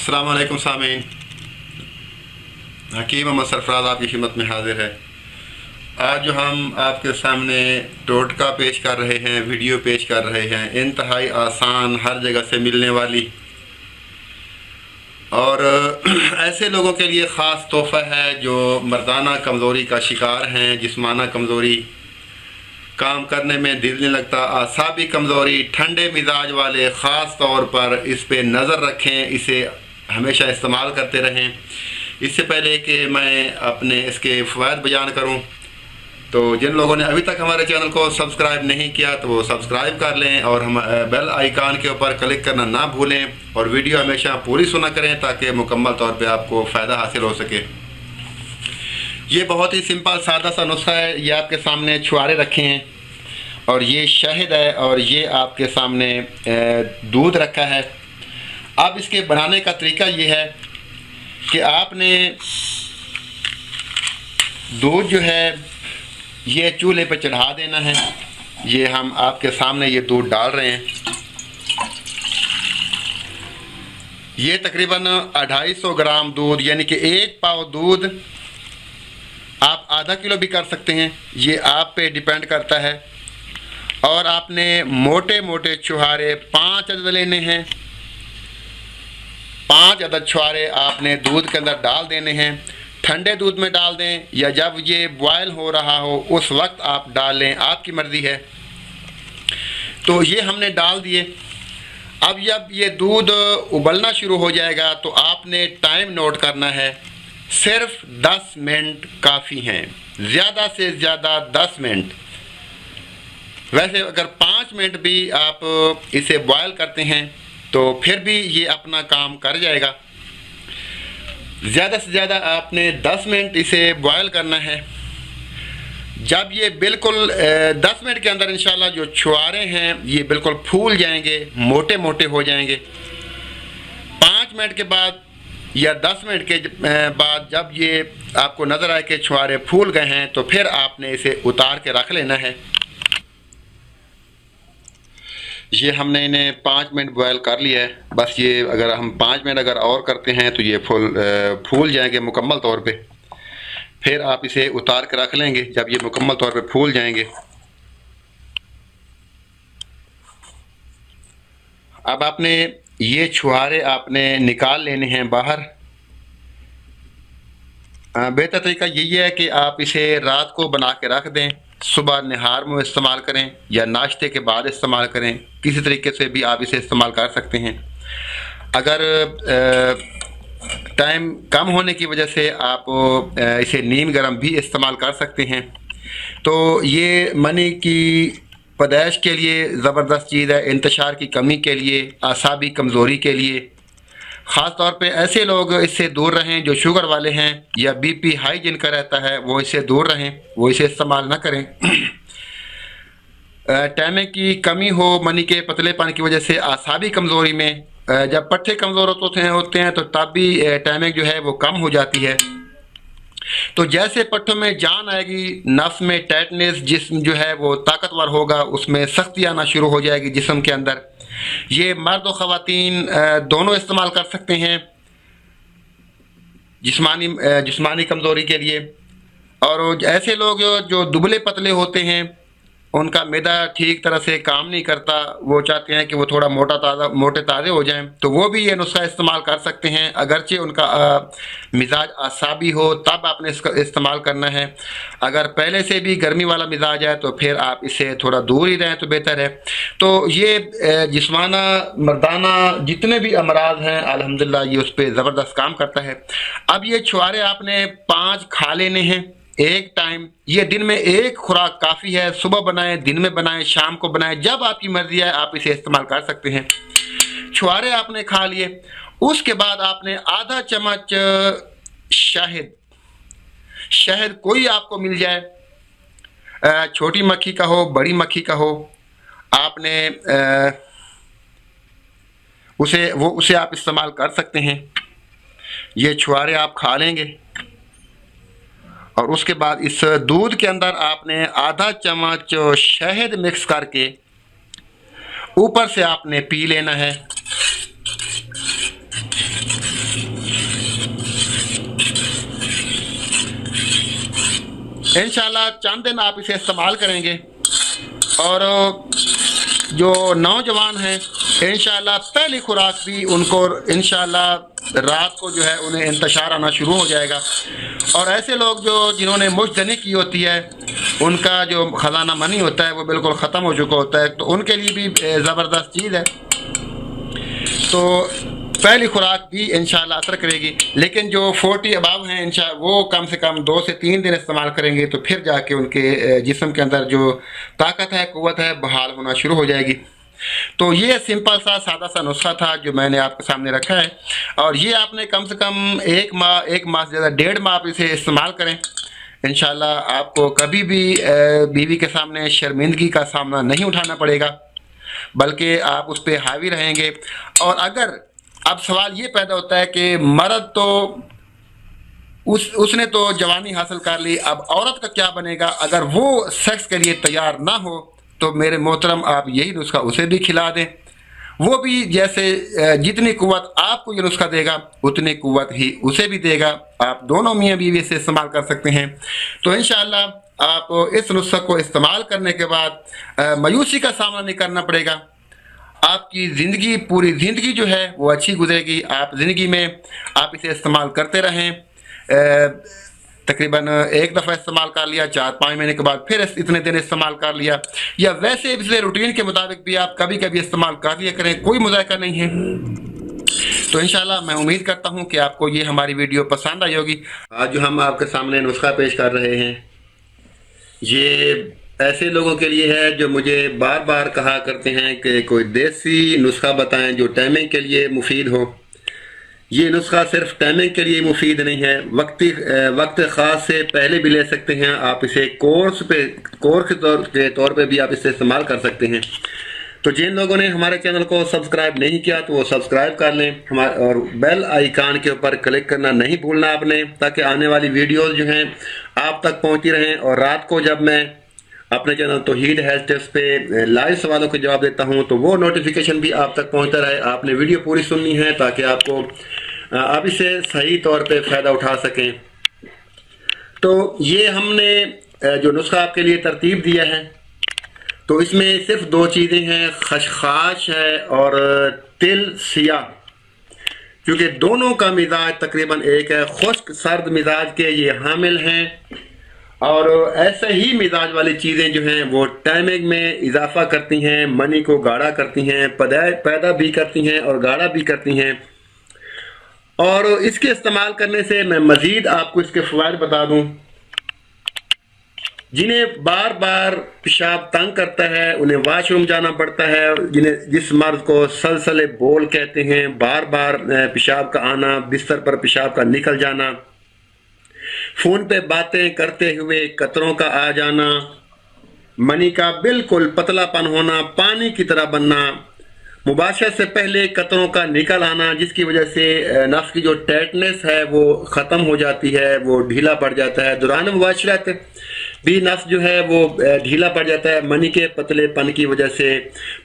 अस्सलाम वालेकुम सामीन, हकीम मोहम्मद सरफराज आपकी खिदमत में हाजिर है। आज जो हम आपके सामने टोटका पेश कर रहे हैं, वीडियो पेश कर रहे हैं, इंतहाई आसान, हर जगह से मिलने वाली और ऐसे लोगों के लिए ख़ास तोहफ़ा है जो मर्दाना कमज़ोरी का शिकार हैं, जिस्माना कमज़ोरी, काम करने में दिल नहीं लगता, आसाबी कमज़ोरी, ठंडे मिजाज वाले ख़ास तौर पर इस पे नज़र रखें, इसे हमेशा इस्तेमाल करते रहें। इससे पहले कि मैं अपने इसके फ़वाइद बयान करूं, तो जिन लोगों ने अभी तक हमारे चैनल को सब्सक्राइब नहीं किया तो वो सब्सक्राइब कर लें और हम बेल आइकन के ऊपर क्लिक करना ना भूलें और वीडियो हमेशा पूरी सुना करें ताकि मुकम्मल तौर पे आपको फ़ायदा हासिल हो सके। ये बहुत ही सिंपल सादा सा नुस्खा है। ये आपके सामने छुआरे रखे हैं और ये शहद है और ये आपके सामने दूध रखा है। अब इसके बनाने का तरीका ये है कि आपने दूध जो है ये चूल्हे पे चढ़ा देना है। ये हम आपके सामने ये दूध डाल रहे हैं। ये तकरीबन 250 ग्राम दूध, यानी कि 1 पाव दूध, आप आधा किलो भी कर सकते हैं, ये आप पे डिपेंड करता है। और आपने मोटे मोटे छुहारे 5 अदद लेने हैं। 5 अदद छुहारे आपने दूध के अंदर डाल देने हैं। ठंडे दूध में डाल दें या जब ये बॉयल हो रहा हो उस वक्त आप डाल लें, आपकी मर्ज़ी है। तो ये हमने डाल दिए। अब जब ये दूध उबलना शुरू हो जाएगा तो आपने टाइम नोट करना है। सिर्फ 10 मिनट काफ़ी हैं, ज़्यादा से ज़्यादा 10 मिनट। वैसे अगर 5 मिनट भी आप इसे बॉयल करते हैं तो फिर भी ये अपना काम कर जाएगा। ज़्यादा से ज़्यादा आपने 10 मिनट इसे बॉयल करना है। जब ये बिल्कुल 10 मिनट के अंदर इंशाल्लाह जो छुआरे हैं ये बिल्कुल फूल जाएंगे, मोटे मोटे हो जाएंगे। 5 मिनट के बाद या 10 मिनट के बाद जब ये आपको नज़र आए कि छुआरे फूल गए हैं तो फिर आपने इसे उतार के रख लेना है। ये हमने इन्हें 5 मिनट बॉयल कर लिया है। बस ये अगर हम 5 मिनट अगर और करते हैं तो ये फूल जाएंगे मुकम्मल तौर पे। फिर आप इसे उतार के रख लेंगे जब ये मुकम्मल तौर पे फूल जाएंगे। अब आपने ये छुहारे आपने निकाल लेने हैं बाहर। बेहतर तरीका यही है कि आप इसे रात को बना के रख दें, सुबह नहार में इस्तेमाल करें या नाश्ते के बाद इस्तेमाल करें। किसी तरीके से भी आप इसे इस्तेमाल कर सकते हैं। अगर टाइम कम होने की वजह से आप इसे नीम गर्म भी इस्तेमाल कर सकते हैं। तो ये मनी की पैदाइश के लिए ज़बरदस्त चीज़ है, इंतशार की कमी के लिए, आसाबी कमज़ोरी के लिए। ख़ास तौर पे ऐसे लोग इससे दूर रहें जो शुगर वाले हैं या बीपी हाई जिनका रहता है, वो इससे दूर रहें, वो इसे इस्तेमाल ना करें। टैमे की कमी हो, मनी के पतलेपन की वजह से, आसाबी कमज़ोरी में, जब पट्टे कमज़ोर होते हैं तो तब भी टैमे जो है वो कम हो जाती है। तो जैसे पट्टों में जान आएगी, नफ्स में टाइटनेस, जिस्म जो है वो ताकतवर होगा, उसमें सख्ती आना शुरू हो जाएगी जिस्म के अंदर। ये मर्द और ख़वातीन दोनों इस्तेमाल कर सकते हैं जिस्मानी कमज़ोरी के लिए। और ऐसे लोग जो दुबले पतले होते हैं, उनका मैदा ठीक तरह से काम नहीं करता, वो चाहते हैं कि वो थोड़ा मोटे ताज़े हो जाएं, तो वो भी ये नुस्खा इस्तेमाल कर सकते हैं। अगरचे उनका मिजाज आसाबी हो तब आपने इसका इस्तेमाल करना है। अगर पहले से भी गर्मी वाला मिजाज है तो फिर आप इससे थोड़ा दूर ही रहें तो बेहतर है। तो ये जिस्माना मर्दाना जितने भी अमराज हैं अल्हम्दुलिल्लाह ये उस पर ज़बरदस्त काम करता है। अब ये छुआरे आपने 5 खा लेने हैं एक टाइम। ये दिन में एक खुराक काफ़ी है। सुबह बनाएं, दिन में बनाएं, शाम को बनाएं, जब आपकी मर्जी है आप इसे इस्तेमाल कर सकते हैं। छुआरे आपने खा लिए, उसके बाद आपने आधा चम्मच शहद कोई आपको मिल जाए, छोटी मक्खी का हो, बड़ी मक्खी का हो, आपने उसे आप इस्तेमाल कर सकते हैं। ये छुआरे आप खा लेंगे और उसके बाद इस दूध के अंदर आपने आधा चम्मच शहद मिक्स करके ऊपर से आपने पी लेना है। इंशाल्लाह चंद दिन आप इसे इस्तेमाल करेंगे और जो नौजवान हैं इंशाल्लाह पहली खुराक भी उनको इंशाल्लाह रात को जो है उन्हें इंतशार आना शुरू हो जाएगा। और ऐसे लोग जिन्होंने मुश्तनी की होती है, उनका जो ख़जाना मनी होता है वो बिल्कुल ख़त्म हो चुका होता है, तो उनके लिए भी ज़बरदस्त चीज़ है। तो पहली खुराक भी इंशाल्लाह असर करेगी, लेकिन जो 40 अबाव हैं इंशाल्लाह वो कम से कम 2 से 3 दिन इस्तेमाल करेंगे तो फिर जाके उनके जिस्म के अंदर जो ताकत है, क़ुव्वत है, बहाल होना शुरू हो जाएगी। तो ये सिंपल सा सादा सा नुस्खा था जो मैंने आपके सामने रखा है, और ये आपने कम से कम 1 माह से ज़्यादा 1.5 माह आप इसे इस्तेमाल करें। इंशाल्लाह आपको कभी भी बीवी के सामने शर्मिंदगी का सामना नहीं उठाना पड़ेगा, बल्कि आप उस पर हावी रहेंगे। और अगर अब सवाल ये पैदा होता है कि मर्द तो उसने तो जवानी हासिल कर ली, अब औरत का क्या बनेगा अगर वो सेक्स के लिए तैयार ना हो, तो मेरे मोहतरम आप यही नुस्खा उसे भी खिला दें। वो भी जैसे जितनी कुव्वत आपको ये नुस्खा देगा उतनी कुव्वत ही उसे भी देगा। आप दोनों मियाँ बीवी से इस्तेमाल कर सकते हैं। तो इंशाअल्लाह आप इस नुस्खे को इस्तेमाल करने के बाद मायूसी का सामना नहीं करना पड़ेगा। आपकी ज़िंदगी, पूरी ज़िंदगी जो है वो अच्छी गुजरेगी। आप ज़िंदगी में आप इसे इस्तेमाल करते रहें। तकरीबन 1 दफ़ा इस्तेमाल कर लिया, 4-5 महीने के बाद फिर इतने दिन इस्तेमाल कर लिया, या वैसे पिछले रूटीन के मुताबिक भी आप कभी कभी इस्तेमाल कर लिया करें, कोई मुज़ायका नहीं है। तो इंशाल्लाह मैं उम्मीद करता हूँ कि आपको ये हमारी वीडियो पसंद आई होगी। आज जो हम आपके सामने नुस्खा पेश कर रहे हैं, ये ऐसे लोगों के लिए है जो मुझे बार बार कहा करते हैं कि कोई देसी नुस्खा बताएं जो टाइमिंग के लिए मुफीद हो। ये नुस्खा सिर्फ टाइमिंग के लिए मुफीद नहीं है, वक्त ख़ास से पहले भी ले सकते हैं। आप इसे कोर्स के तौर पे भी आप इसे इस्तेमाल कर सकते हैं। तो जिन लोगों ने हमारे चैनल को सब्सक्राइब नहीं किया तो वो सब्सक्राइब कर लें और बेल आइकान के ऊपर क्लिक करना नहीं भूलना आपने, ताकि आने वाली वीडियोज़ जो हैं आप तक पहुँचती रहें। और रात को जब मैं अपने चैनल तौहीद हेल्थ टिप्स पे लाइव सवालों के जवाब देता हूं तो वो नोटिफिकेशन भी आप तक पहुंचता रहे। आपने वीडियो पूरी सुननी है ताकि आप इसे सही तौर पे फ़ायदा उठा सकें। तो ये हमने जो नुस्खा आपके लिए तरतीब दिया है, तो इसमें सिर्फ 2 चीज़ें हैं, खशखाश है और तिल सिया, क्योंकि दोनों का मिजाज तकरीबन एक है। खुश्क सर्द मिजाज के ये हामिल हैं, और ऐसे ही मिजाज वाली चीज़ें जो हैं वो टाइमिंग में इजाफा करती हैं, मनी को गाढ़ा करती हैं, पैदा भी करती हैं और गाढ़ा भी करती हैं। और इसके इस्तेमाल करने से मैं मज़ीद आपको इसके फ़वाइद बता दूं। जिन्हें बार बार पेशाब तंग करता है, उन्हें वाशरूम जाना पड़ता है, जिस मर्द को सलसले बोल कहते हैं, बार बार पेशाब का आना, बिस्तर पर पेशाब का निकल जाना, फोन पे बातें करते हुए कतरों का आ जाना, मनी का बिल्कुल पतलापन होना, पानी की तरह बनना, मुबाशरत से पहले कतरों का निकल आना, जिसकी वजह से नफ्स की जो टाइटनेस है वो ख़त्म हो जाती है, वो ढीला पड़ जाता है। दौरान मुबाशरत भी नफ्स जो है वो ढीला पड़ जाता है मनी के पतलेपन की वजह से।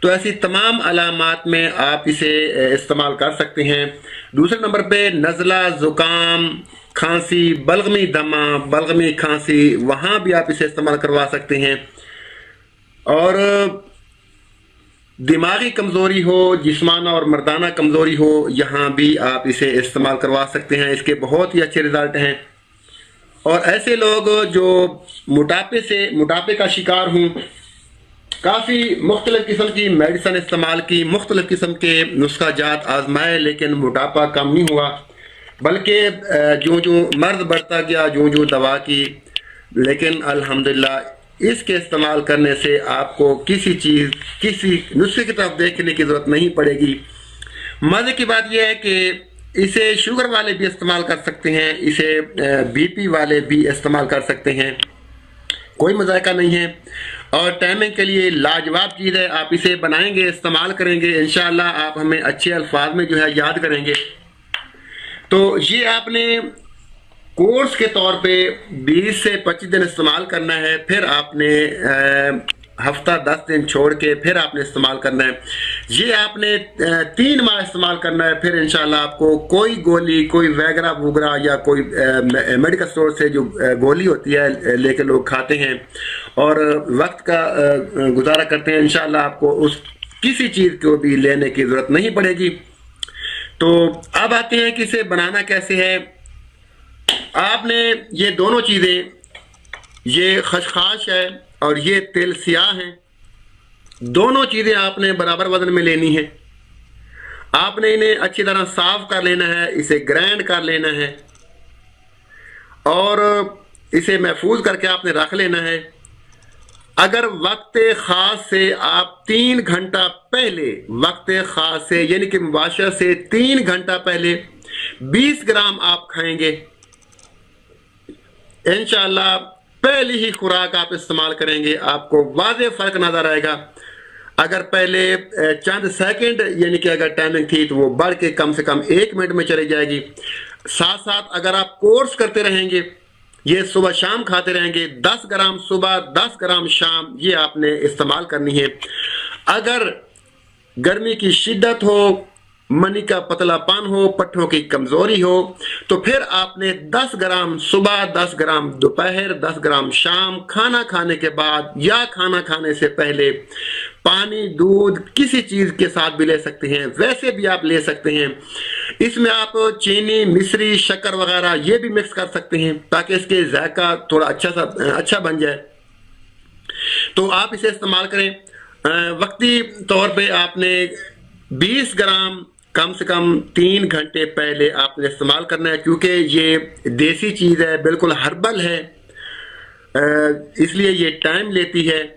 तो ऐसी तमाम अलामात में आप इसे इस्तेमाल कर सकते हैं। दूसरे नंबर पे नज़ला, ज़ुकाम, खांसी, बलगमी दमा, बलगमी खांसी, वहाँ भी आप इसे इस्तेमाल करवा सकते हैं। और दिमागी कमज़ोरी हो, जिस्माना और मर्दाना कमज़ोरी हो, यहाँ भी आप इसे इस्तेमाल करवा सकते हैं। इसके बहुत ही अच्छे रिज़ल्ट हैं। और ऐसे लोग जो मोटापे का शिकार हों, काफ़ी मुख्तलिफ़ किस्म की मेडिसिन इस्तेमाल की, मुख्तलिफ़ किस्म के नुस्खा जात आजमाए, लेकिन मोटापा कम नहीं हुआ, बल्कि जो मर्द बढ़ता गया, जो दवा की, लेकिन अल्हम्दुलिल्लाह इसके इस्तेमाल करने से आपको किसी नुस्खे की तरफ देखने की ज़रूरत नहीं पड़ेगी। मज़े की बात यह है कि इसे शुगर वाले भी इस्तेमाल कर सकते हैं, इसे बीपी वाले भी इस्तेमाल कर सकते हैं, कोई मज़ायका नहीं है। और टाइमिंग के लिए लाजवाब चीज़ है। आप इसे बनाएंगे, इस्तेमाल करेंगे, इंशाअल्लाह आप हमें अच्छे अल्फाज में जो है याद करेंगे। तो ये आपने कोर्स के तौर पे 20 से 25 दिन इस्तेमाल करना है। फिर आपने हफ्ता 10 दिन छोड़ के फिर आपने इस्तेमाल करना है। ये आपने 3 माह इस्तेमाल करना है। फिर इंशाल्लाह आपको कोई गोली, कोई वैगरा वूगरा या कोई मेडिकल स्टोर से जो गोली होती है लेके लोग खाते हैं और वक्त का गुजारा करते हैं, इंशाल्लाह आपको उस किसी चीज़ को भी लेने की ज़रूरत नहीं पड़ेगी। तो अब आते हैं कि इसे बनाना कैसे है। आपने ये दोनों चीज़ें, ये खसखस है और ये तिल सियाह है, दोनों चीज़ें आपने बराबर वजन में लेनी है। आपने इन्हें अच्छी तरह साफ कर लेना है, इसे ग्राइंड कर लेना है और इसे महफूज करके आपने रख लेना है। अगर वक्त ख़ास से आप 3 घंटा पहले, वक्त ख़ास से यानी कि मुबाशर से 3 घंटा पहले 20 ग्राम आप खाएंगे, इंशाल्लाह पहली ही खुराक आप इस्तेमाल करेंगे, आपको वाज़ेह फ़र्क नज़र आएगा। अगर पहले चंद सेकंड यानी कि अगर टाइमिंग थी तो वो बढ़ के कम से कम 1 मिनट में चली जाएगी। साथ साथ अगर आप कोर्स करते रहेंगे, ये सुबह शाम खाते रहेंगे, 10 ग्राम सुबह 10 ग्राम शाम, ये आपने इस्तेमाल करनी है। अगर गर्मी की शिद्दत हो, मनी का पतलापन हो, पट्ठों की कमजोरी हो, तो फिर आपने 10 ग्राम सुबह, 10 ग्राम दोपहर, 10 ग्राम शाम, खाना खाने के बाद या खाना खाने से पहले पानी, दूध किसी चीज के साथ भी ले सकते हैं, वैसे भी आप ले सकते हैं। इसमें आप चीनी, मिश्री, शक्कर वगैरह ये भी मिक्स कर सकते हैं ताकि इसके जायका थोड़ा अच्छा बन जाए। तो आप इसे इस्तेमाल करें। वक्ती तौर पे आपने 20 ग्राम कम से कम 3 घंटे पहले आपने इस्तेमाल करना है, क्योंकि ये देसी चीज़ है, बिल्कुल हर्बल है, इसलिए ये टाइम लेती है।